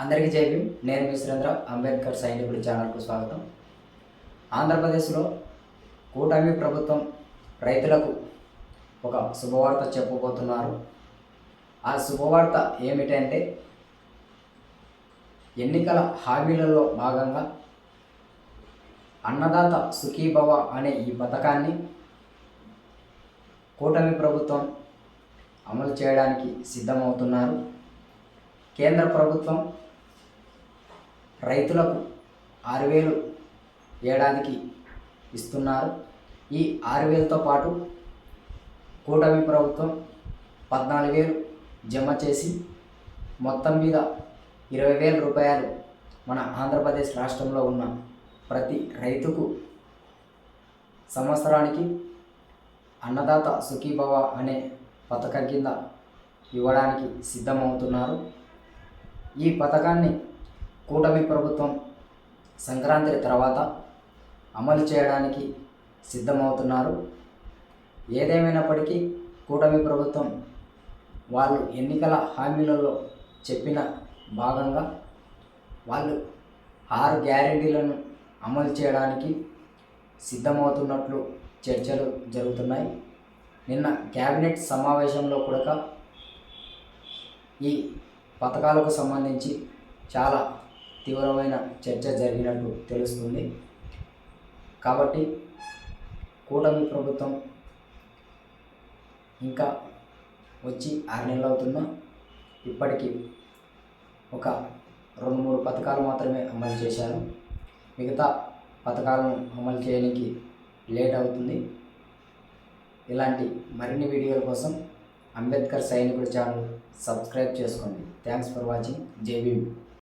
అందరికీ జై భీమ్. నేను మీ సురేంద్ర. అంబేద్కర్ సైనికుడి ఛానల్కు స్వాగతం. ఆంధ్రప్రదేశ్లో కూటమి ప్రభుత్వం రైతులకు ఒక శుభవార్త చెప్పబోతున్నారు. ఆ శుభవార్త ఏమిటంటే, ఎన్నికల హామీలలో భాగంగా అన్నదాత సుఖీభవ అనే ఈ పథకాన్ని కూటమి ప్రభుత్వం అమలు చేయడానికి సిద్ధమవుతున్నారు. కేంద్ర ప్రభుత్వం రైతులకు 6,000 ఏడాదికి ఇస్తున్నారు. ఈ 6,000తో పాటు కూటమి ప్రభుత్వం 14,000 జమ చేసి మొత్తం మీద 20,000 రూపాయలు మన ఆంధ్రప్రదేశ్ రాష్ట్రంలో ఉన్న ప్రతి రైతుకు సంవత్సరానికి అన్నదాత సుఖీభవ అనే పథకం కింద ఇవ్వడానికి సిద్ధమవుతున్నారు. ఈ పథకాన్ని కూటమి ప్రభుత్వం సంక్రాంతి తర్వాత అమలు చేయడానికి సిద్ధమవుతున్నారు. ఏదేమైనప్పటికీ కూటమి ప్రభుత్వం వాళ్ళు ఎన్నికల హామీలలో చెప్పిన భాగంగా వాళ్ళు 6 గ్యారెంటీలను అమలు చేయడానికి సిద్ధమవుతున్నట్లు చర్చలు జరుగుతున్నాయి. నిన్న క్యాబినెట్ సమావేశంలో కూడా ఈ పథకాలకు సంబంధించి చాలా తీవ్రమైన చర్చ జరిగినట్టు తెలుస్తుంది. కాబట్టి కూటమి ప్రభుత్వం ఇంకా వచ్చి 6 నెలలు అవుతున్నా ఇప్పటికీ ఒక 2-3 పథకాలు మాత్రమే అమలు చేశారు. మిగతా పథకాలను అమలు చేయడానికి లేట్ అవుతుంది. ఇలాంటి మరిన్ని వీడియోల కోసం అంబేద్కర్ సైనికుడి ఛానల్ సబ్స్క్రైబ్ చేసుకోండి. Thanks for watching. జై భీమ్.